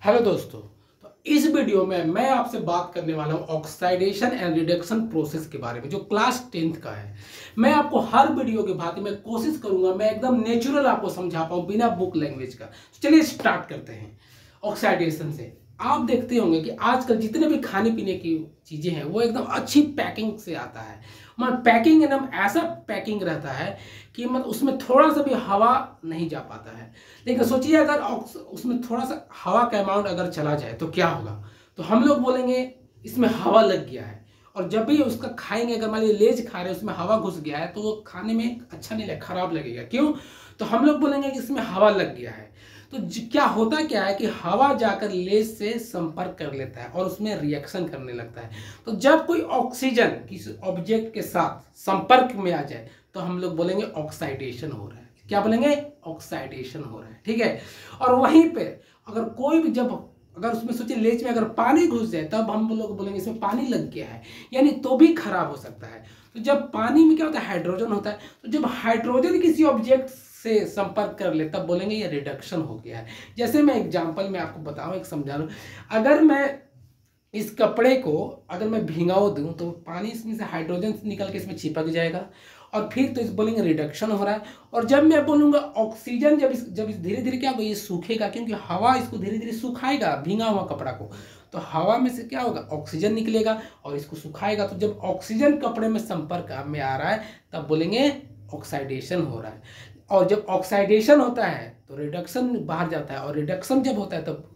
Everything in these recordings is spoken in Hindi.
हेलो दोस्तों, तो इस वीडियो में मैं आपसे बात करने वाला हूं ऑक्साइडेशन एंड रिडक्शन प्रोसेस के बारे में जो क्लास 10th का है। मैं आपको हर वीडियो के भांति मैं कोशिश करूंगा मैं एकदम नेचुरल आपको समझा पाऊं बिना बुक लैंग्वेज का। तो चलिए स्टार्ट करते हैं ऑक्साइडेशन से। आप देखते होंगे कि आजकल जितने भी खाने पीने की चीज़ें हैं वो एकदम अच्छी पैकिंग से आता है। मतलब पैकिंग एकदम ऐसा पैकिंग रहता है कि मतलब उसमें थोड़ा सा भी हवा नहीं जा पाता है। लेकिन सोचिए अगर उसमें थोड़ा सा हवा का अमाउंट अगर चला जाए तो क्या होगा। तो हम लोग बोलेंगे इसमें हवा लग गया है। और जब भी उसका खाएंगे, अगर मान लीजिए लेज खा रहे हैं उसमें हवा घुस गया है तो वो खाने में अच्छा नहीं लगेगा, खराब लगेगा। क्यों? तो हम लोग बोलेंगे कि इसमें हवा लग गया है। तो क्या होता क्या है कि हवा जाकर लेज से संपर्क कर लेता है और उसमें रिएक्शन करने लगता है। तो जब कोई ऑक्सीजन किसी ऑब्जेक्ट के साथ संपर्क में आ जाए तो हम लोग बोलेंगे ऑक्साइडेशन हो रहा है। क्या बोलेंगे? ऑक्साइडेशन हो रहा है। ठीक है। और वहीं पे अगर कोई भी अगर उसमें सोचिए लेज में अगर पानी घुस जाए तब हम लोग बोलेंगे इसमें पानी लग गया है, यानी तो भी खराब हो सकता है। तो जब पानी में क्या होता है, हाइड्रोजन होता है। तो जब हाइड्रोजन किसी ऑब्जेक्ट से संपर्क कर ले तब बोलेंगे ये रिडक्शन हो गया है। जैसे मैं एग्जांपल में आपको बताऊं, एक समझा लूं। अगर मैं इस कपड़े को अगर मैं भिंगाओ दूं तो पानी इसमें से हाइड्रोजन निकल के इसमें चिपक जाएगा और फिर तो इस बोलेंगे रिडक्शन हो रहा है। और जब मैं बोलूंगा ऑक्सीजन, जब इस धीरे धीरे क्या होगा, ये सूखेगा क्योंकि हवा इसको धीरे धीरे सुखाएगा भींगा हुआ कपड़ा को। तो हवा में से क्या होगा, ऑक्सीजन निकलेगा और इसको सुखाएगा। तो जब ऑक्सीजन कपड़े में संपर्क में आ रहा है तब बोलेंगे ऑक्साइडेशन हो रहा है। और जब ऑक्साइडेशन होता है तो रिडक्शन बाहर जाता है, और रिडक्शन जब होता है तब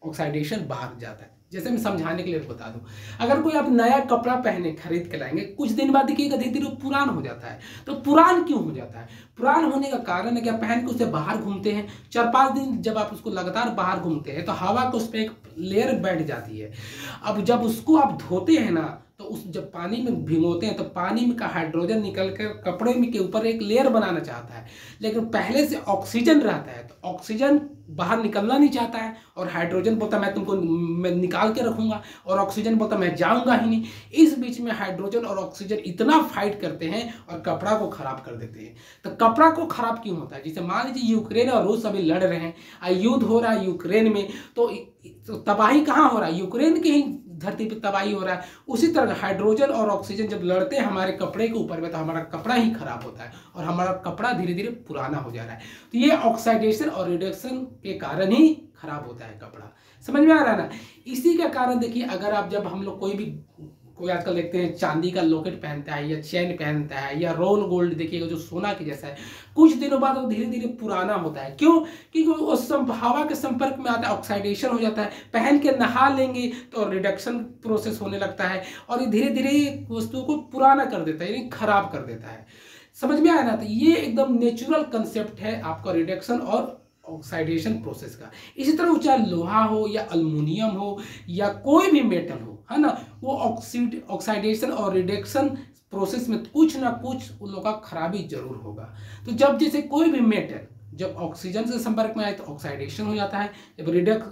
ऑक्साइडेशन बाहर जाता है। जैसे मैं समझाने के लिए बता दूं, अगर कोई आप नया कपड़ा पहने खरीद के लाएंगे, कुछ दिन बाद देखिएगा धीरे धीरे पुरान हो जाता है। तो पुरान क्यों हो जाता है? पुरान होने का कारण है कि आप पहन के उससे बाहर घूमते हैं 4-5 दिन, जब आप उसको लगातार बाहर घूमते हैं तो हवा को उस पर एक लेयर बैठ जाती है। अब जब उसको आप धोते हैं ना तो उस जब पानी में भिगोते हैं तो पानी में का हाइड्रोजन निकल कर कपड़े में के ऊपर एक लेयर बनाना चाहता है, लेकिन पहले से ऑक्सीजन रहता है तो ऑक्सीजन बाहर निकलना नहीं चाहता है। और हाइड्रोजन बोलता मैं निकाल के रखूंगा, और ऑक्सीजन बोलता मैं जाऊंगा ही नहीं। इस बीच में हाइड्रोजन और ऑक्सीजन इतना फाइट करते हैं और कपड़ा को खराब कर देते हैं। तो कपड़ा को खराब क्यों होता है? जैसे मान लीजिए यूक्रेन और रूस अभी लड़ रहे हैं, युद्ध हो रहा है यूक्रेन में, तो तबाही कहाँ हो रहा है? यूक्रेन के ही धरती पे तबाही हो रहा है। उसी तरह हाइड्रोजन और ऑक्सीजन जब लड़ते हैं हमारे कपड़े के ऊपर में तो हमारा कपड़ा ही खराब होता है और हमारा कपड़ा धीरे धीरे पुराना हो जा रहा है। तो ये ऑक्साइडेशन और रिडक्शन के कारण ही खराब होता है कपड़ा। समझ में आ रहा है ना? इसी का कारण देखिए, अगर आप जब हम लोग कोई आजकल देखते हैं चांदी का लॉकेट पहनता है या चेन पहनता है या रोल गोल्ड देखिएगा जो सोना के जैसा है, कुछ दिनों बाद वो धीरे धीरे पुराना होता है। क्यों? क्योंकि वो हवा के संपर्क में आता है, ऑक्साइडेशन हो जाता है। पहन के नहा लेंगे तो रिडक्शन प्रोसेस होने लगता है और ये धीरे धीरे वस्तुओं को पुराना कर देता है, यानी खराब कर देता है। समझ में आया ना? तो ये एकदम नेचुरल कंसेप्ट है आपका रिडक्शन और ऑक्साइडेशन प्रोसेस का। इसी तरह चाहे लोहा हो या अल्युमिनियम हो या कोई भी मेटल हो, है ना, वो ऑक्साइडेशन और रिडक्शन प्रोसेस में कुछ ना कुछ उन लोगों का खराबी जरूर होगा। तो जब जैसे कोई भी मेटल जब ऑक्सीजन से संपर्क में आए तो ऑक्साइडेशन हो जाता है,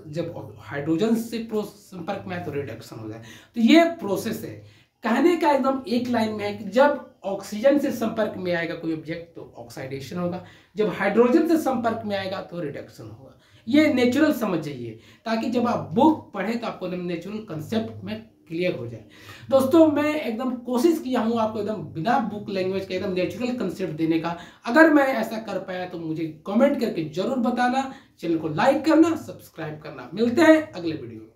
जब हाइड्रोजन से संपर्क में आए तो रिडक्शन हो जाए। तो ये प्रोसेस है। कहने का एकदम एक लाइन में है कि जब ऑक्सीजन से संपर्क में आएगा कोई ऑब्जेक्ट तो ऑक्साइडेशन होगा, जब हाइड्रोजन से संपर्क में आएगा तो रिडक्शन होगा। ये नेचुरल समझ जाइए ताकि जब आप बुक पढ़े तो आपको नेचुरल कंसेप्ट में क्लियर हो जाए। दोस्तों, मैं एकदम कोशिश किया हूँ आपको एकदम बिना बुक लैंग्वेज के एकदम नेचुरल कंसेप्ट देने का। अगर मैं ऐसा कर पाया तो मुझे कमेंट करके जरूर बताना, चैनल को लाइक करना, सब्सक्राइब करना। मिलते हैं अगले वीडियो में।